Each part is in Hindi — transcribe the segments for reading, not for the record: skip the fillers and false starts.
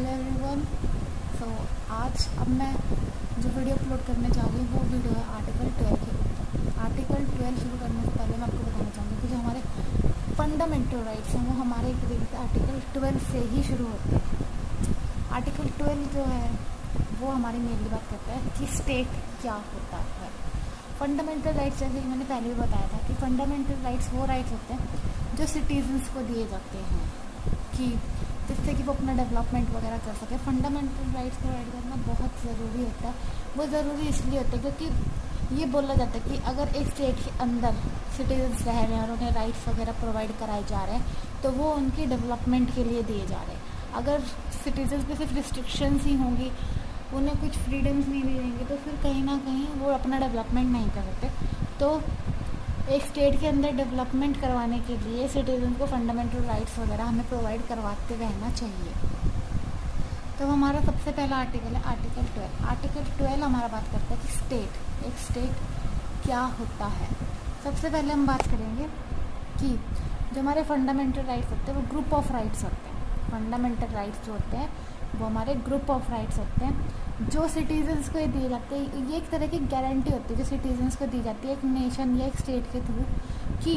Hello everyone. सो आज अब मैं जो वीडियो अपलोड करने जा रही हूँ वो वीडियो है आर्टिकल 12 के ऊपर। आर्टिकल 12 शुरू करने से पहले मैं आपको बताना चाहूँगी कि जो हमारे फंडामेंटल राइट्स हैं वो हमारे एक तरीके से आर्टिकल 12 से ही शुरू होते हैं। आर्टिकल 12 जो है वो हमारी मेनली बात करता है कि स्टेट क्या होता है। फंडामेंटल राइट्स जैसे कि मैंने पहले भी बताया था कि फंडामेंटल राइट्स वो राइट्स होते हैं जो सिटीजन्स को दिए जाते हैं कि जिससे कि वो अपना डेवलपमेंट वगैरह कर सके। फंडामेंटल राइट्स प्रोवाइड करना बहुत ज़रूरी होता है। वो ज़रूरी इसलिए होता है क्योंकि ये बोला जाता है कि अगर एक स्टेट के अंदर सिटीजन्स रह रहे हैं और उन्हें राइट्स वगैरह प्रोवाइड कराए जा रहे हैं तो वो उनकी डेवलपमेंट के लिए दिए जा रहे हैं। अगर सिटीजन्स पे सिर्फ रिस्ट्रिक्शंस ही होंगी, उन्हें कुछ फ्रीडम्स नहीं मिलेंगे तो फिर कहीं ना कहीं वो अपना डेवलपमेंट नहीं कर सकते। तो एक स्टेट के अंदर डेवलपमेंट करवाने के लिए सिटीजन को फंडामेंटल राइट्स वगैरह हमें प्रोवाइड करवाते रहना चाहिए। तो हमारा सबसे पहला आर्टिकल है आर्टिकल 12। आर्टिकल 12 हमारा बात करता है कि एक स्टेट क्या होता है। सबसे पहले हम बात करेंगे कि जो हमारे फंडामेंटल राइट्स होते हैं वो ग्रुप ऑफ राइट्स होते हैं। फंडामेंटल राइट्स जो होते हैं वो हमारे ग्रुप ऑफ राइट्स होते हैं जो सिटीजन्स को दिए जाते हैं। ये एक तरह की गारंटी होती है जो सिटीजन्स को दी जाती है एक नेशन या एक स्टेट के थ्रू कि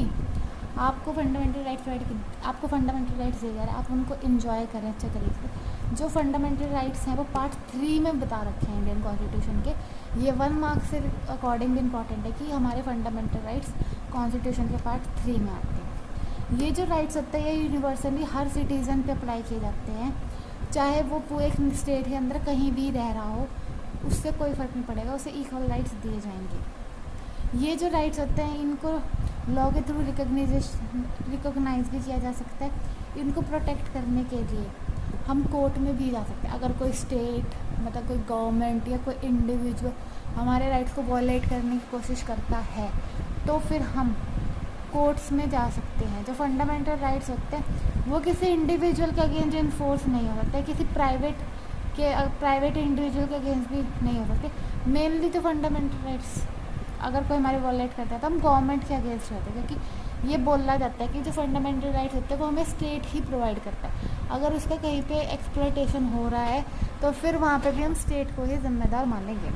आपको फंडामेंटल राइट्स दिए जा रहे हैं, आप उनको एंजॉय करें अच्छे तरीके से। जो फंडामेंटल राइट्स हैं वो पार्ट 3 में बता रखे हैं इंडियन कॉन्स्टिट्यूशन के। ये 1 मार्क से अकॉर्डिंग इम्पॉर्टेंट है कि हमारे फंडामेंटल राइट्स कॉन्स्टिट्यूशन के पार्ट 3 में आते हैं। ये जो राइट्स होते हैं ये यूनिवर्सली हर सिटीज़न पे अप्लाई किए जाते हैं, चाहे वो पूरे स्टेट के अंदर कहीं भी रह रहा हो, उससे कोई फ़र्क नहीं पड़ेगा, उसे इक्वल राइट्स दिए जाएंगे। ये जो राइट्स होते हैं इनको लॉ के थ्रू रिकॉग्नाइज भी किया जा सकता है। इनको प्रोटेक्ट करने के लिए हम कोर्ट में भी जा सकते हैं। अगर कोई स्टेट मतलब कोई गवर्नमेंट या कोई इंडिविजुअल हमारे राइट्स को वॉयलेट करने की कोशिश करता है तो फिर हम कोर्ट्स में जा सकते हैं। जो फंडामेंटल राइट्स होते हैं वो किसी इंडिविजुअल के अगेंस्ट इन्फोर्स नहीं हो सकते, किसी प्राइवेट इंडिविजुअल के अगेंस्ट भी नहीं हो सकते। मेनली तो फंडामेंटल राइट्स अगर कोई हमारे वॉयलेट करता है तो हम गवर्नमेंट के अगेंस्ट रहते हैं, क्योंकि ये बोला जाता है कि जो फंडामेंटल राइट्स होते हैं वो हमें स्टेट ही प्रोवाइड करता है। अगर उसका कहीं पे एक्सप्लॉयटेशन हो रहा है तो फिर वहाँ पे भी हम स्टेट को ही जिम्मेदार मानेंगे।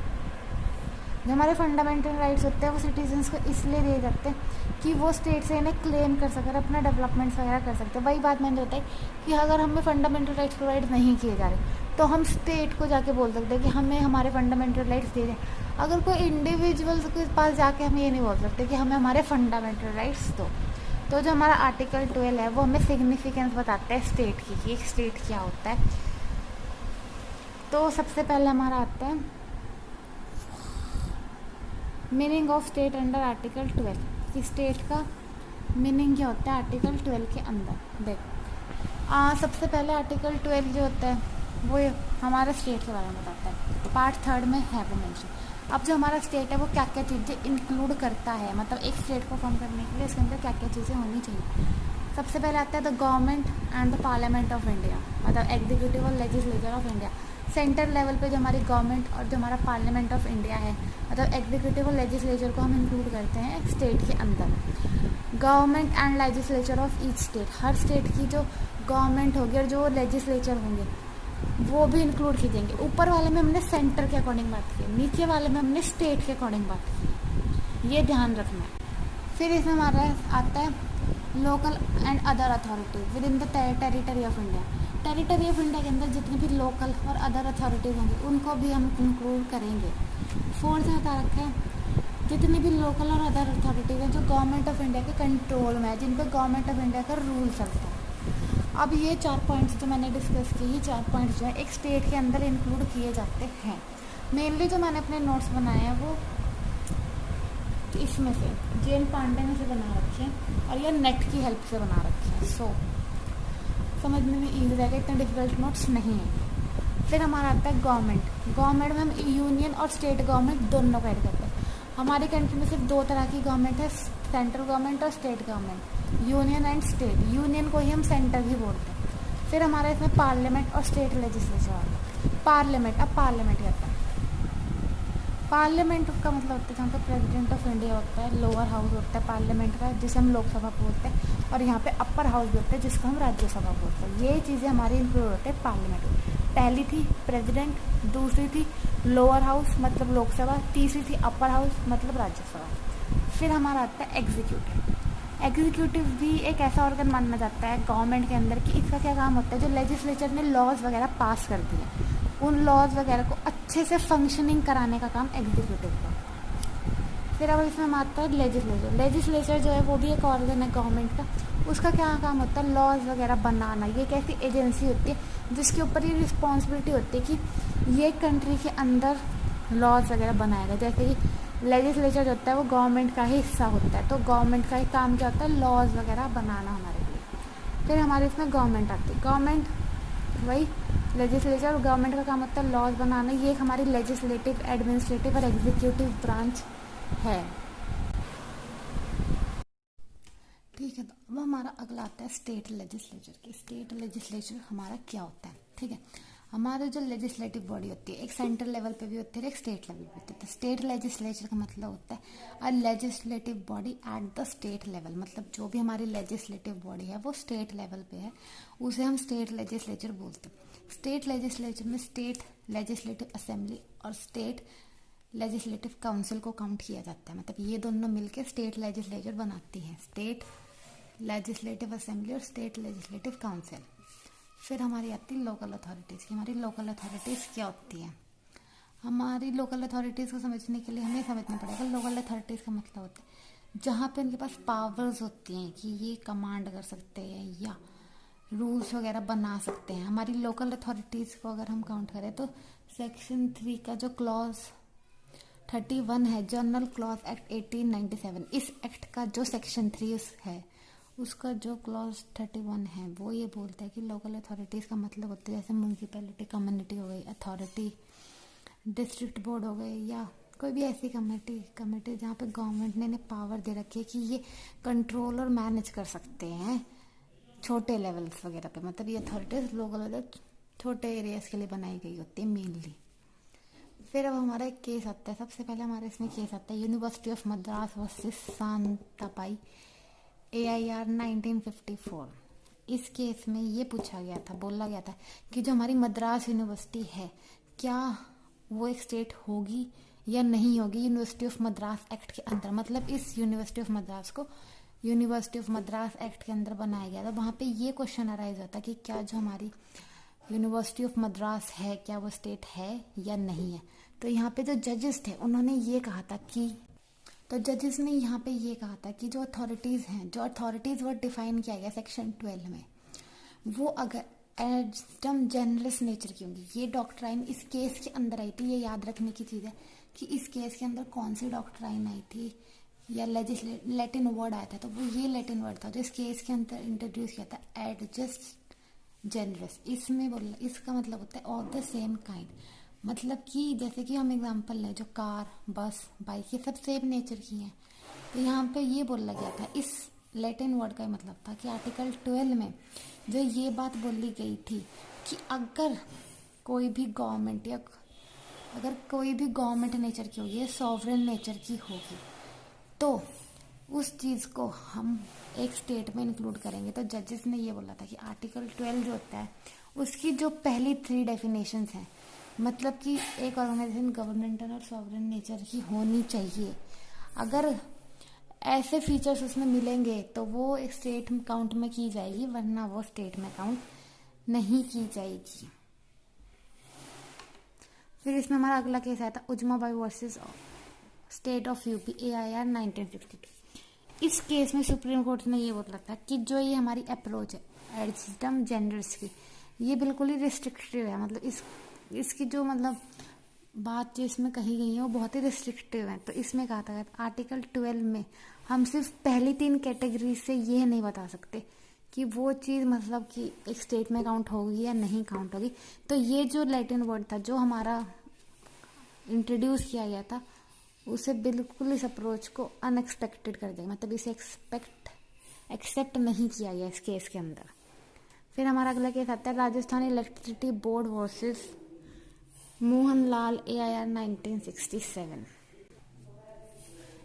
जो हमारे फंडामेंटल राइट्स होते हैं वो सिटीजन्स को इसलिए दिए जाते हैं कि वो स्टेट से इन्हें क्लेम कर सकें, अपना डेवलपमेंट्स वगैरह कर सकते हैं। वही बात मैंने बताई कि अगर हमें फंडामेंटल राइट्स प्रोवाइड नहीं किए जा रहे तो हम स्टेट को जाके बोल सकते हैं कि हमें हमारे फंडामेंटल राइट्स दे दें। अगर कोई इंडिविजुअल के पास जाके हम ये नहीं बोल सकते कि हमें हमारे फंडामेंटल राइट्स दो। तो जो हमारा आर्टिकल 12 है वो हमें सिग्निफिकेंस बताता है स्टेट की कि एक स्टेट क्या होता है। तो सबसे पहले हमारा आता है meaning of state under article 12 कि स्टेट का मीनिंग क्या होता है आर्टिकल 12 के अंदर। देख सबसे पहले आर्टिकल 12 जो होता है वो हमारा स्टेट के बारे में बताता है। पार्ट 3 में है वो मेंशन। अब जो हमारा स्टेट है वो क्या क्या चीज़ें इंक्लूड करता है, मतलब एक स्टेट को फॉर्म करने के लिए इसके अंदर क्या क्या चीज़ें होनी चाहिए। सबसे पहले आता है the government and the parliament of India, मतलब एग्जीक्यूटिव और legislature of India. Centre level पे जो हमारी गवर्नमेंट और जो हमारा पार्लियामेंट ऑफ इंडिया है, मतलब एग्जीक्यूटिव और लेजिस्लेचर को हम इंक्लूड करते हैं एक स्टेट के अंदर। Government and legislature of each state, her state की जो गवर्नमेंट होगी और जो लेजिस्लेचर होंगे वो भी इंक्लूड की जाएंगे। ऊपर वाले में हमने सेंटर के अकॉर्डिंग बात की, नीचे वाले में हमने स्टेट के अकॉर्डिंग बात की, ये ध्यान रखना है। फिर इसमें हमारा आता है local and other authorities with in the territory of India. Territory of India के अंदर जितनी भी लोकल और अदर अथॉरिटीज़ होंगी उनको भी हम इंक्लूड करेंगे। फोर्थ में बता रखा है जितनी भी लोकल और अदर अथॉरिटीज़ हैं जो गवर्नमेंट ऑफ इंडिया के कंट्रोल में है, जिन पर गवर्नमेंट ऑफ इंडिया का रूल चलता है। अब ये 4 पॉइंट्स जो मैंने डिस्कस किए, ये 4 पॉइंट्स जो है एक स्टेट के अंदर इंक्लूड किए जाते हैं। मेनली जो मैंने अपने नोट्स बनाए हैं वो इसमें से जेन पांडे ने से बना रखे हैं और ये नेट की हेल्प से बना रखे हैं। सो समझने में ईजी रहेगा, इतने डिफिकल्ट नोट्स नहीं है। फिर हमारा आता है गवर्नमेंट में हम यूनियन और स्टेट गवर्नमेंट दोनों को ऐड करते हैं। हमारी कंट्री में सिर्फ 2 तरह की गवर्नमेंट है, सेंट्रल गवर्नमेंट और state government, union and state. Union को ही हम सेंटर भी बोलते हैं। फिर हमारा इसमें पार्लियामेंट और स्टेट लेजिस्लेचर आता है। पार्लियामेंट कहता है, पार्लियामेंट का मतलब होता है जहाँ पे प्रेसिडेंट ऑफ इंडिया होता है, लोअर हाउस होता है पार्लियामेंट का जिसे हम लोकसभा बोलते हैं, और यहाँ पे अपर हाउस भी होता है जिसको हम राज्यसभा बोलते हैं। ये चीज़ें हमारी इंक्लूड होते हैं पार्लियामेंट में। पहली थी प्रेसिडेंट, दूसरी थी लोअर हाउस मतलब लोकसभा, तीसरी थी अपर हाउस मतलब राज्यसभा। फिर हमारा आता है एग्जीक्यूटिव। एग्जीक्यूटिव भी एक ऐसा ऑर्गन माना जाता है गवर्नमेंट के अंदर कि इसका क्या काम होता है, जो लेजिस्लेचर ने लॉज वगैरह पास कर दिए उन लॉज वगैरह को अच्छे से फंक्शनिंग कराने का काम एग्जीक्यूटिव का। फिर अब इसमें हम आता है लेजिस्लेचर। लेजिस्लेचर जो है वो भी एक ऑर्गन है गवर्नमेंट का, उसका क्या काम होता है, लॉज वगैरह बनाना। ये एक ऐसी एजेंसी होती है जिसके ऊपर ये रिस्पॉन्सिबिलिटी होती है कि ये कंट्री के अंदर लॉज वगैरह बनाएगा। जैसे कि लेजिस्लेचर जो होता है वो गवर्नमेंट का ही हिस्सा होता है, तो गवर्नमेंट का ही काम क्या होता है, लॉज वगैरह बनाना हमारे लिए। फिर हमारे इसमें गवर्नमेंट आती है। गवर्नमेंट वही लेजिस्लेचर और गवर्नमेंट का काम होता है लॉज बनाना। ये एक हमारी लेजिस्लेटिव, एडमिनिस्ट्रेटिव और एग्जीक्यूटिव ब्रांच है। ठीक है, तो अब हमारा अगला आता है स्टेट लेजिस्लेचर की। स्टेट लेजिस्लेचर हमारा क्या होता है, ठीक है। हमारे जो लेजिस्लेटिव बॉडी होती है एक सेंट्रल लेवल पे भी होती है, एक स्टेट लेवल पे होती है। तो स्टेट लेजिस्लेचर का मतलब होता है a legislative body at the state level. मतलब जो भी हमारी लेजिस्लेटिव बॉडी है वो स्टेट लेवल पे है, उसे हम स्टेट लेजिस्लेचर बोलते हैं। स्टेट लेजिस्लेचर में स्टेट लेजिस्लेटिव असेंबली और स्टेट लेजिस्लेटिव काउंसिल को काउंट किया जाता है। मतलब ये दोनों मिलकर स्टेट लेजिस्लेचर बनाती है, स्टेट लेजिस्लेटिव असेंबली और स्टेट लेजिस्लेटिव काउंसिल। फिर हमारी आती है लोकल अथॉरिटीज़ की। हमारी लोकल अथॉरिटीज़ क्या होती है, हमारी लोकल अथॉरिटीज़ को समझने के लिए हमें समझना पड़ेगा लोकल अथॉरिटीज़ का मतलब होता है जहाँ पे उनके पास पावर्स होती हैं कि ये कमांड कर सकते हैं या रूल्स वगैरह बना सकते हैं। हमारी लोकल अथॉरिटीज़ को अगर हम काउंट करें तो सेक्शन 3 का जो क्लॉज 31 है, जनरल क्लॉज एक्ट 1897, इस एक्ट का जो सेक्शन 3 है उसका जो क्लॉज 31 है वो ये बोलता है कि लोकल अथॉरिटीज़ का मतलब होता है जैसे म्यूनसिपैलिटी कम्युनिटी हो गई, अथॉरिटी डिस्ट्रिक्ट बोर्ड हो गए, या कोई भी ऐसी कमेटी जहाँ पे गवर्नमेंट ने पावर दे रखी है कि ये कंट्रोल और मैनेज कर सकते हैं छोटे लेवल्स वगैरह पे। मतलब ये अथॉरिटीज़ लोकल छोटे एरियाज के लिए बनाई गई होती है मेनली। फिर अब हमारा एक केस आता है, सबसे पहले हमारे इसमें केस आता है university of Madras versus Santapai AIR 1954। इस केस में ये पूछा गया था, बोला गया था कि जो हमारी मद्रास यूनिवर्सिटी है क्या वो एक स्टेट होगी या नहीं होगी यूनिवर्सिटी ऑफ मद्रास एक्ट के अंदर। मतलब इस यूनिवर्सिटी ऑफ मद्रास को यूनिवर्सिटी ऑफ मद्रास एक्ट के अंदर बनाया गया था। वहाँ पे ये क्वेश्चन अराइज होता कि क्या जो हमारी यूनिवर्सिटी ऑफ मद्रास है क्या वो स्टेट है या नहीं है। तो यहाँ पे जो जजेस थे उन्होंने ये कहा था कि जजेस ने यहाँ पे ये कहा था कि जो अथॉरिटीज़ हैं, जो अथॉरिटीज़ वो डिफाइन किया गया सेक्शन 12 में, वो अगर एकदम जेनरस नेचर की होंगी। ये डॉक्ट्राइन इस केस के अंदर आई थी, ये याद रखने की चीज़ है कि इस केस के अंदर कौन सी डॉक्ट्राइन आई थी या लैटिन वर्ड आया था, तो वो ये लैटिन वर्ड था जो इस केस के अंदर इंट्रोड्यूस किया था, एडजस्ट जेनरस। इसमें बोला, इसका मतलब होता है ऑफ द सेम काइंड। मतलब कि जैसे कि हम एग्जांपल लें, जो कार, बस, बाइक, ये सब सेम नेचर की हैं। तो यहाँ पे ये बोला गया था, इस लैटिन वर्ड का मतलब था कि आर्टिकल 12 में जो ये बात बोली गई थी कि अगर कोई भी गवर्नमेंट या अगर कोई भी गवर्नमेंट नेचर की होगी, सॉवरेन नेचर की होगी, तो उस चीज़ को हम एक स्टेट में इंक्लूड करेंगे। तो जजेस ने ये बोला था कि आर्टिकल 12 जो होता है उसकी जो पहली 3 डेफिनेशंस हैं, मतलब कि एक ऑर्गेनाइजेशन गवर्नमेंटल और सॉवरेन नेचर की होनी चाहिए। अगर ऐसे फीचर्स उसमें मिलेंगे तो वो एक स्टेट काउंट में की जाएगी, वरना वो स्टेट में काउंट नहीं की जाएगी। फिर इसमें हमारा अगला केस आया था Ujmabai versus state of UP AIR 1952। इस केस में सुप्रीम कोर्ट ने ये बोला था कि जो ये हमारी अप्रोच है एडजस्टम जेंडर्स की, ये बिल्कुल ही रिस्ट्रिक्टिव है। मतलब इसकी जो मतलब बात जो इसमें कही गई है वो बहुत ही रिस्ट्रिक्टिव है। तो इसमें कहा था आर्टिकल 12 में हम सिर्फ पहली 3 कैटेगरी से ये नहीं बता सकते कि वो चीज़ मतलब कि एक स्टेट में काउंट होगी या नहीं काउंट होगी। तो ये जो लैटिन वर्ड था जो हमारा इंट्रोड्यूस किया गया था, उसे बिल्कुल इस अप्रोच को अनएक्सपेक्टेड कर देगा। मतलब इसे एक्सेप्ट नहीं किया गया इस केस के अंदर। फिर हमारा अगला केस आता है Rajasthan electricity board versus Mohanlal AIR 1967।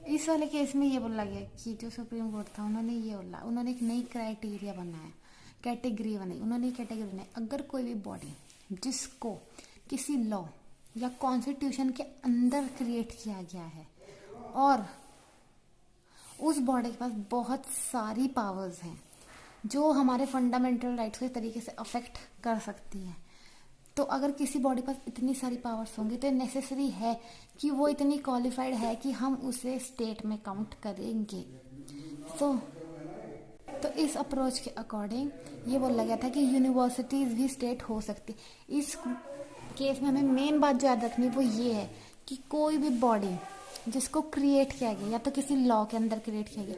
इस वाले केस में ये बोला गया कि जो सुप्रीम कोर्ट था उन्होंने एक नई क्राइटेरिया बनाया, कैटेगरी बनाई। उन्होंने कैटेगरी बनाई, अगर कोई भी बॉडी जिसको किसी लॉ या कॉन्स्टिट्यूशन के अंदर क्रिएट किया गया है और उस बॉडी के पास बहुत सारी पावर्स हैं जो हमारे फंडामेंटल राइट्स को इस तरीके से अफेक्ट कर सकती हैं, तो अगर किसी बॉडी के पास इतनी सारी पावर्स होंगी तो नेसेसरी है कि वो इतनी क्वालिफाइड है कि हम उसे स्टेट में काउंट करेंगे। तो इस अप्रोच के अकॉर्डिंग ये बोला गया था कि यूनिवर्सिटीज भी स्टेट हो सकती। इस केस में हमें मेन बात जो याद रखनी वो ये है कि कोई भी बॉडी जिसको क्रिएट किया गया या तो किसी लॉ के अंदर क्रिएट किया गया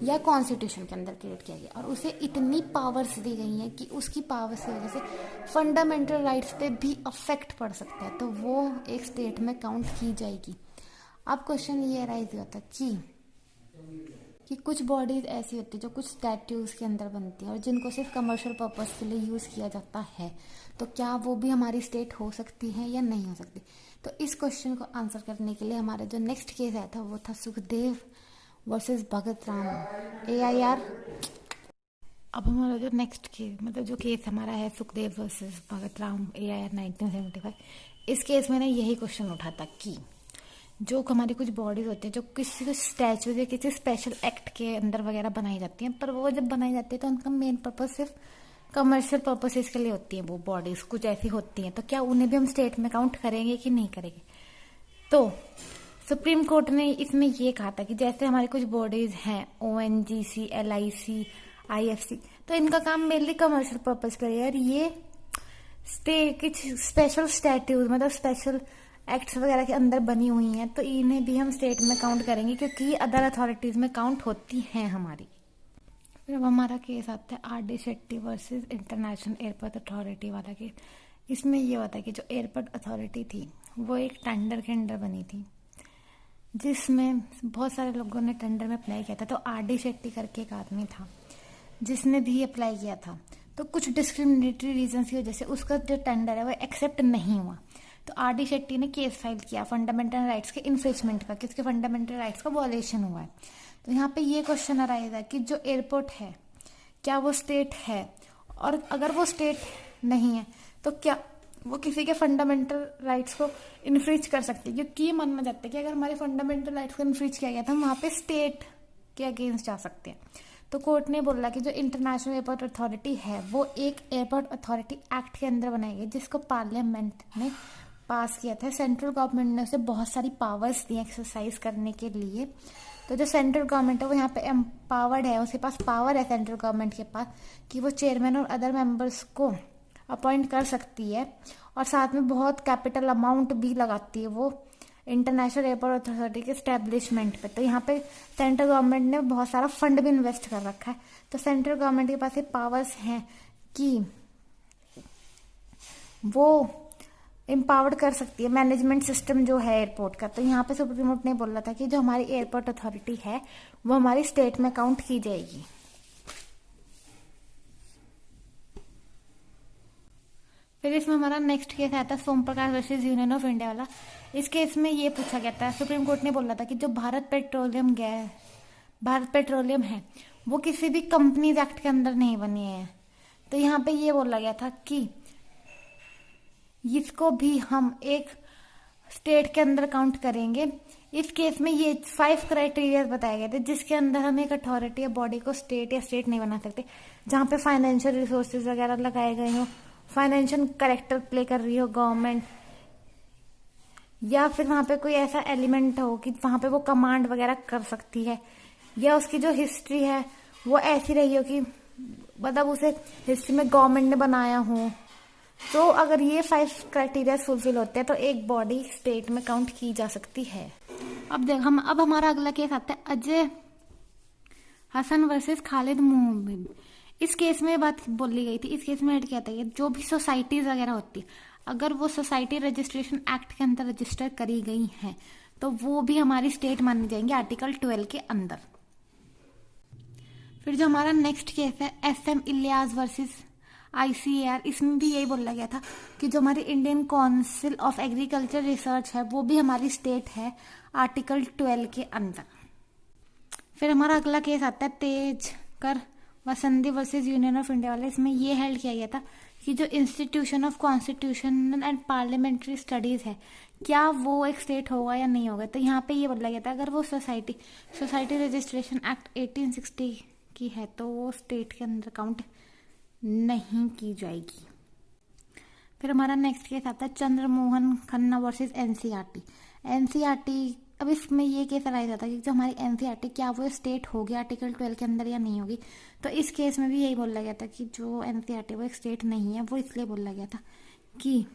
या कॉन्स्टिट्यूशन के अंदर क्रिएट किया गया और उसे इतनी पावर्स दी गई हैं कि उसकी पावर्स की वजह से फंडामेंटल राइट्स पे भी अफेक्ट पड़ सकता है, तो वो एक स्टेट में काउंट की जाएगी। अब क्वेश्चन ये राइज होता है कि कुछ बॉडीज ऐसी होती है जो कुछ स्टैट्यूज के अंदर बनती है और जिनको सिर्फ कमर्शियल पर्पस के लिए यूज किया जाता है, तो क्या वो भी हमारी स्टेट हो सकती है या नहीं हो सकती। तो इस क्वेश्चन को आंसर करने के लिए हमारा जो नेक्स्ट केस आया था वो था सुखदेव वर्सेस भगत राम AIR। अब हमारा जो नेक्स्ट केस मतलब जो केस हमारा है सुखदेव वर्सेस भगत राम AIR 1975, इस केस में ना यही क्वेश्चन उठा था कि जो हमारी कुछ बॉडीज होती है जो किसी स्टैचू या किसी स्पेशल एक्ट के अंदर वगैरह बनाई जाती हैं, पर वो जब बनाई जाती है तो उनका मेन पर्पज सिर्फ कमर्शियल पर्पसेस के लिए होती हैं। वो बॉडीज कुछ ऐसी होती हैं, तो क्या उन्हें भी हम स्टेट में काउंट करेंगे कि नहीं करेंगे। तो सुप्रीम कोर्ट ने इसमें ये कहा था कि जैसे हमारी कुछ बॉडीज हैं ONGC, LIC, IFC, तो इनका काम मेनली कमर्शियल पर्पज के लिए, और ये कुछ स्पेशल स्टैट्यूज मतलब स्पेशल एक्ट्स वगैरह के अंदर बनी हुई हैं, तो इन्हें भी हम स्टेट में काउंट करेंगे क्योंकि अदर अथॉरिटीज में काउंट होती हैं हमारी। फिर अब हमारा केस आता है RD Shetty versus international airport authority वाला केस। इसमें ये होता है कि जो एयरपोर्ट अथॉरिटी थी वो एक टेंडर के अंडर बनी थी जिसमें बहुत सारे लोगों ने टेंडर में अप्लाई किया था। तो RD शेट्टी करके एक आदमी था जिसने भी अप्लाई किया था, तो कुछ डिस्क्रिमिनेटरी रीजन की वजह से उसका जो टेंडर है वो एक्सेप्ट नहीं हुआ। तो RD शेट्टी ने केस फाइल किया फंडामेंटल राइट्स के इन्फ्रिंचमेंट का, किसके फंडामेंटल राइट्स का वॉयलेशन हुआ है। तो यहाँ पे ये क्वेश्चन अराइज है कि जो एयरपोर्ट है क्या वो स्टेट है, और अगर वो स्टेट नहीं है तो क्या वो किसी के फंडामेंटल राइट्स को इन्फ्रिंच कर सकती है, क्योंकि ये माना जाता है कि अगर हमारे फंडामेंटल राइट्स को इन्फ्रिंच किया गया था हम वहाँ पे स्टेट के अगेंस्ट जा सकते हैं। तो कोर्ट ने बोला कि जो इंटरनेशनल एयरपोर्ट अथॉरिटी है वो एक एयरपोर्ट अथॉरिटी एक्ट के अंदर बनाई गई जिसको पार्लियामेंट ने पास किया था। सेंट्रल गवर्नमेंट ने उसे बहुत सारी पावर्स दी एक्सरसाइज करने के लिए। तो जो सेंट्रल गवर्नमेंट है वो यहाँ पे एम्पावर्ड है, उसके पास पावर है सेंट्रल गवर्नमेंट के पास कि वो चेयरमैन और अदर मेंबर्स को अपॉइंट कर सकती है, और साथ में बहुत कैपिटल अमाउंट भी लगाती है वो इंटरनेशनल एयरपोर्ट अथॉरिटी के स्टैब्लिशमेंट पे। तो यहाँ पे सेंट्रल गवर्नमेंट ने बहुत सारा फंड भी इन्वेस्ट कर रखा है। तो सेंट्रल गवर्नमेंट के पास ये पावर्स हैं कि वो एम्पावर्ड कर सकती है मैनेजमेंट सिस्टम जो है एयरपोर्ट का। तो यहाँ पे सुप्रीम कोर्ट ने बोला था कि जो हमारी एयरपोर्ट अथॉरिटी है वो हमारी स्टेट में काउंट की जाएगी। फिर इसमें हमारा नेक्स्ट केस आया था सोम प्रकाश वर्सेस यूनियन ऑफ इंडिया वाला। इस केस में ये पूछा गया था, सुप्रीम कोर्ट ने बोला था कि जो भारत पेट्रोलियम है वो किसी भी कंपनीज एक्ट के अंदर नहीं बनी है। तो यहाँ पे ये बोला गया था कि इसको भी हम एक स्टेट के अंदर काउंट करेंगे। इस केस में ये 5 क्राइटेरिया बताए गए थे जिसके अंदर हम एक अथॉरिटी या बॉडी को स्टेट या स्टेट नहीं बना सकते, जहाँ पे फाइनेंशियल रिसोर्सेज वगैरह लगाए गए हो, फाइनेंशियल करेक्टर प्ले कर रही हो गवर्नमेंट, या फिर वहां पे कोई ऐसा एलिमेंट हो कि वहां पे वो कमांड वगैरह कर सकती है, या उसकी जो हिस्ट्री है वो ऐसी रही हो कि मतलब उसे हिस्ट्री में गवर्नमेंट ने बनाया हो। तो अगर ये 5 क्राइटेरिया फुलफिल होते हैं तो एक बॉडी स्टेट में काउंट की जा सकती है। अब हमारा अगला केस आता है अजय हसन वर्सेस खालिद मोहम्मद। इस केस में बात बोली गई थी, इस केस में ऐड किया था जो भी सोसाइटीज वगैरह होती है अगर वो सोसाइटी रजिस्ट्रेशन एक्ट के अंदर रजिस्टर करी गई हैं तो वो भी हमारी स्टेट मानी जाएंगी आर्टिकल 12 के अंदर। फिर जो हमारा नेक्स्ट केस है SM इलियास वर्सेस ICAR, इसमें भी यही बोला गया था कि जो हमारी Indian council of agriculture research है वो भी हमारी स्टेट है आर्टिकल 12 के अंदर। फिर हमारा अगला केस आता है तेजकर वसंती वर्सेस यूनियन ऑफ इंडिया वाले, इसमें ये हेल्ड किया गया था कि जो institution of constitutional and parliamentary studies है, क्या वो एक स्टेट होगा या नहीं होगा। तो यहाँ पे ये बोला गया था अगर वो सोसाइटी रजिस्ट्रेशन एक्ट 1860 की है तो वो स्टेट के अंदर काउंट नहीं की जाएगी। फिर हमारा नेक्स्ट केस आता है चंद्रमोहन खन्ना वर्सेस एनसीईआरटी। अब इसमें ये केस अराइज आता है कि जो हमारी एनसीईआरटी क्या वो स्टेट होगी आर्टिकल 12 के अंदर या नहीं होगी। तो इस केस में भी यही बोला गया था कि जो एनसीईआरटी वो एक स्टेट नहीं है। वो इसलिए बोला गया था कि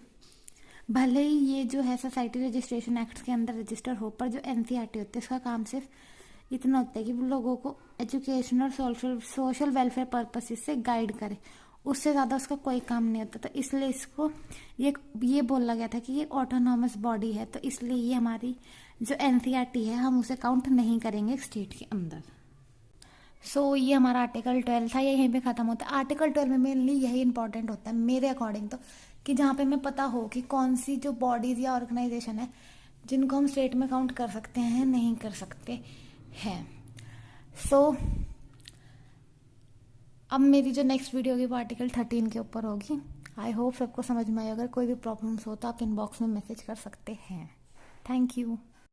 भले ही ये जो है सोसाइटी रजिस्ट्रेशन एक्ट के अंदर रजिस्टर हो, पर जो एनसीईआरटी होती है इसका काम सिर्फ इतना होता है कि वो लोगों को एजुकेशन और सोशल वेलफेयर पर्पसेस से गाइड करे, उससे ज़्यादा उसका कोई काम नहीं होता। तो इसलिए इसको ये बोला गया था कि ये ऑटोनॉमस बॉडी है, तो इसलिए ये हमारी जो एनसीईआरटी है हम उसे काउंट नहीं करेंगे स्टेट के अंदर। सो ये हमारा आर्टिकल 12 था, ये यहीं पे ख़त्म होता है। आर्टिकल 12 में मेनली यही इंपॉर्टेंट होता है मेरे अकॉर्डिंग तो, कि जहाँ पे हमें पता हो कि कौन सी जो बॉडीज़ या ऑर्गेनाइजेशन है जिनको हम स्टेट में काउंट कर सकते हैं नहीं कर सकते हैं। सो अब मेरी जो नेक्स्ट वीडियो होगी वो आर्टिकल 13 के ऊपर होगी। आई होप सबको समझ में आए। अगर कोई भी प्रॉब्लम्स हो तो आप इनबॉक्स में मैसेज कर सकते हैं। Thank you.